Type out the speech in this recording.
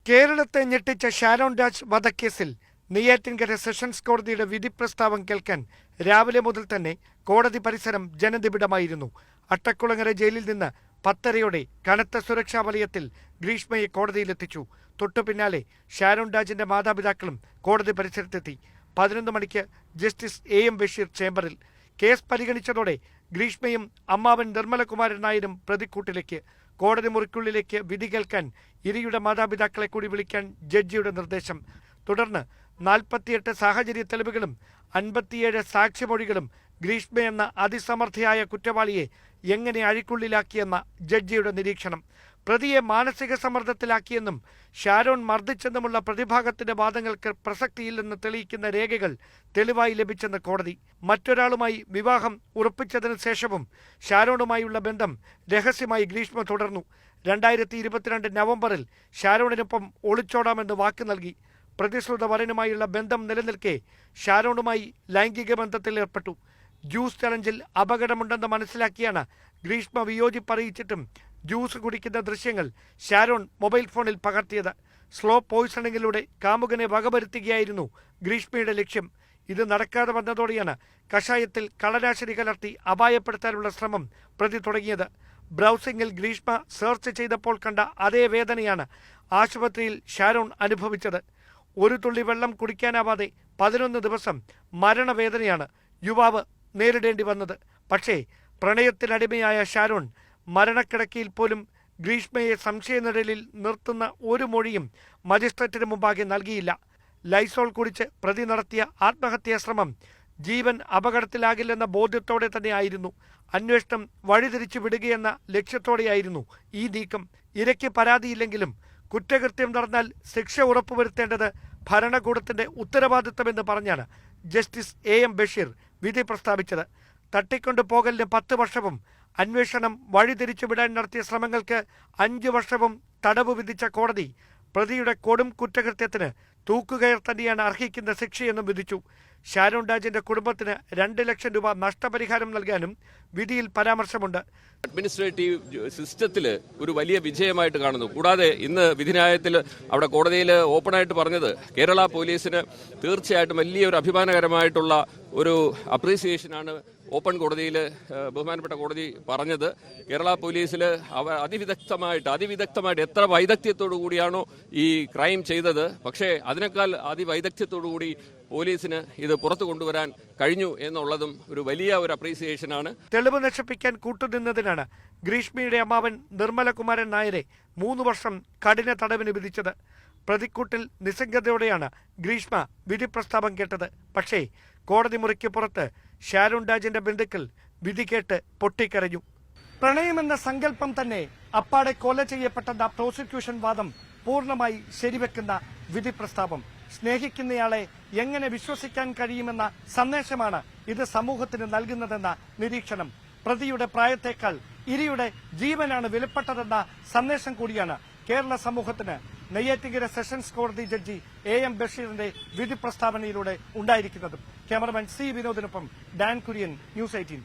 കേരളത്തെ ഞെട്ടിച്ച ഷാരോൺ രാജ് വധക്കേസിൽ നെയ്യാറ്റിൻകര സെഷൻസ് കോടതിയുടെ വിധി പ്രസ്താവം കേൾക്കാൻ രാവിലെ മുതൽ തന്നെ കോടതി പരിസരം ജനനിബിഡമായിരുന്നു. അട്ടക്കുളങ്ങര ജയിലിൽ നിന്ന് 10:30 കനത്ത സുരക്ഷാ വലയത്തിൽ ഗ്രീഷ്മയെ കോടതിയിലെത്തിച്ചു. തൊട്ടു പിന്നാലെ ഷാരോൺ രാജിന്റെ മാതാപിതാക്കളും കോടതി പരിസരത്തെത്തി. 11 മണിക്ക് ജസ്റ്റിസ് AM ബഷീർ ചേംബറിൽ. കേസ് പരിഗണിച്ചതോടെ ഗ്രീഷ്മയും അമ്മാവൻ നിർമ്മലകുമാരൻ നായരും പ്രതിക്കൂട്ടിലേക്ക്. കോടതി മുറിക്കുള്ളിലേക്ക് വിധി കേൾക്കാൻ ഇരയുടെ മാതാപിതാക്കളെ കൂടി വിളിക്കാൻ ജഡ്ജിയുടെ നിർദ്ദേശം. തുടർന്ന് 48 സാഹചര്യ തെളിവുകളും 57 സാക്ഷിമൊഴികളും ഗ്രീഷ്മയെന്ന അതിസമർത്ഥയായ കുറ്റവാളിയെ എങ്ങനെ അഴിക്കുള്ളിലാക്കിയെന്ന ജഡ്ജിയുടെ നിരീക്ഷണം. പ്രതിയെ മാനസിക സമ്മർദ്ദത്തിലാക്കിയെന്നും ഷാരോൺ മർദ്ദിച്ചെന്നുമുള്ള പ്രതിഭാഗത്തിന്റെ വാദങ്ങൾക്ക് പ്രസക്തിയില്ലെന്ന് തെളിയിക്കുന്ന രേഖകൾ തെളിവായി ലഭിച്ചെന്ന് കോടതി. മറ്റൊരാളുമായി വിവാഹം ഉറപ്പിച്ചതിനു ശേഷവും ഷാരോണുമായുള്ള ബന്ധം രഹസ്യമായി ഗ്രീഷ്മ തുടർന്നു. 2022 നവംബറിൽ ഷാരോണിനൊപ്പം ഒളിച്ചോടാമെന്ന് വാക്ക് നൽകി. പ്രതിശ്രുത വരനുമായുള്ള ബന്ധം നിലനിൽക്കെ ഷാരോണുമായി ലൈംഗിക ബന്ധത്തിൽ ഏർപ്പെട്ടു. ജ്യൂസ് ചലഞ്ചിൽ അപകടമുണ്ടെന്ന് മനസ്സിലാക്കിയാണ് ഗ്രീഷ്മ വിയോജിപ്പറിയിച്ചിട്ടും ജ്യൂസ് കുടിക്കുന്ന ദൃശ്യങ്ങൾ ഷാരോൺ മൊബൈൽ ഫോണിൽ പകർത്തിയത്. സ്ലോ പോയിസണിങ്ങിലൂടെ കാമുകനെ വകവരുത്തുകയായിരുന്നു ഗ്രീഷ്മയുടെ ലക്ഷ്യം. ഇത് നടക്കാതെ വന്നതോടെയാണ് കഷായത്തിൽ കളരാശിനി കലർത്തി അപായപ്പെടുത്താനുള്ള ശ്രമം പ്രതി തുടങ്ങിയത്. ബ്രൗസിംഗിൽ ഗ്രീഷ്മ സെർച്ച് ചെയ്തപ്പോൾ കണ്ട അതേ വേദനയാണ് ആശുപത്രിയിൽ ഷാരോൺ അനുഭവിച്ചത്. ഒരു തുള്ളി വെള്ളം കുടിക്കാനാവാതെ 11 ദിവസം മരണവേദനയാണ് യുവാവ് നേരിടേണ്ടി വന്നത്. പക്ഷേ പ്രണയത്തിനടിമയായ ഷാരോൺ മരണക്കിടക്കയിൽ പോലും ഗ്രീഷ്മയെ സംശയനിഴലിൽ നിർത്തുന്ന ഒരു മൊഴിയും മജിസ്ട്രേറ്റിന് മുമ്പാകെ നൽകിയില്ല. ലൈസോൾ കുടിച്ച് പ്രതി നടത്തിയ ആത്മഹത്യാശ്രമം ജീവൻ അപകടത്തിലാകില്ലെന്ന ബോധ്യത്തോടെ തന്നെയായിരുന്നു. അന്വേഷണം വഴിതിരിച്ചു വിടുകയെന്ന ലക്ഷ്യത്തോടെയായിരുന്നു ഈ നീക്കം. ഇരയ്ക്ക് പരാതിയില്ലെങ്കിലും കുറ്റകൃത്യം നടന്നാൽ ശിക്ഷ ഉറപ്പുവരുത്തേണ്ടത് ഭരണകൂടത്തിന്റെ ഉത്തരവാദിത്തമെന്ന് പറഞ്ഞാണ് ജസ്റ്റിസ് AM ബഷീർ വിധി പ്രസ്താവിച്ചത്. തട്ടിക്കൊണ്ടു പോകലിന് 10 വർഷവും അന്വേഷണം വഴിതിരിച്ചുവിടാൻ നടത്തിയ ശ്രമങ്ങൾക്ക് 5 വർഷവും തടവ് വിധിച്ച കോടതി പ്രതിയുടെ കൊടും കുറ്റകൃത്യത്തിന് തൂക്കുകയർ തന്നെയാണ് അർഹിക്കുന്ന ശിക്ഷയെന്നും വിധിച്ചു. ഷാരോൺ രാജിന്റെ കുടുംബത്തിന് 2 ലക്ഷം രൂപ നഷ്ടപരിഹാരം നൽകാനും വിധിയിൽ പരാമർശമുണ്ട്. അഡ്മിനിസ്ട്രേറ്റീവ് സിസ്റ്റത്തിൽ ഒരു വലിയ വിജയമായിട്ട് കാണുന്നു. കൂടാതെ ഇന്ന് വിധിന്യായത്തിൽ അവിടെ കോടതിയിൽ ഓപ്പണായിട്ട് പറഞ്ഞത് കേരള പോലീസിന് തീർച്ചയായിട്ടും വലിയൊരു അഭിമാനകരമായിട്ടുള്ള ഒരു അപ്രീസിയേഷനാണ് ഓപ്പൺ കോടതിയിൽ ബഹുമാനപ്പെട്ട കോടതി പറഞ്ഞത്. കേരള പോലീസിൽ അവർ അതിവിദഗ്ധമായിട്ട് എത്ര വൈദഗ്ധ്യത്തോടു കൂടിയാണോ ഈ ക്രൈം ചെയ്തത്, പക്ഷേ അതിനേക്കാൾ അതിവൈദഗ്ധ്യത്തോടു കൂടി പോലീസിന് ഇത് പുറത്തു കൊണ്ടുവരാൻ കഴിഞ്ഞു എന്നുള്ളതും ഒരു വലിയ ഒരു അപ്രീസിയേഷനാണ്. തെളിവ് നശിപ്പിക്കാൻ കൂട്ടുനിന്നതിനാണ് ഗ്രീഷ്മയുടെ അമ്മാവൻ നിർമ്മലകുമാരൻ നായരെ 3 വർഷം കഠിന തടവിന് വിധിച്ചത്. പ്രതിക്കൂട്ടിൽ നിസ്സംഗതയോടെയാണ് ഗ്രീഷ്മ വിധി പ്രസ്താവം കേട്ടത്. പക്ഷേ കോടതി മുറിക്ക് പുറത്ത് ഷാരോൺ രാജിന്റെ ബന്ധുക്കൾ വിധി കേട്ട് പൊട്ടിക്കരഞ്ഞു. പ്രണയമെന്ന സങ്കല്പം തന്നെ അപ്പാടെ കൊല ചെയ്യപ്പെട്ടെന്ന പ്രോസിക്യൂഷൻ വാദം പൂർണ്ണമായി ശരിവെക്കുന്ന വിധി പ്രസ്താവം. സ്നേഹിക്കുന്നയാളെ എങ്ങനെ വിശ്വസിക്കാൻ കഴിയുമെന്ന സന്ദേശമാണ് ഇത് സമൂഹത്തിന് നൽകുന്നതെന്ന നിരീക്ഷണം. പ്രതിയുടെ പ്രായത്തേക്കാൾ ഇരയുടെ ജീവനാണ് വിലപ്പെട്ടതെന്ന സന്ദേശം കൂടിയാണ് കേരള സമൂഹത്തിന് നെയ്യാറ്റിൻകര സെഷൻസ് കോടതി ജഡ്ജി AM ബഷീറിന്റെ വിധി പ്രസ്താവനയിലൂടെ ഉണ്ടായിരിക്കുന്നത്. ക്യാമറമാൻ C വിനോദിനൊപ്പം ഡാൻ കുര്യൻ, News 18.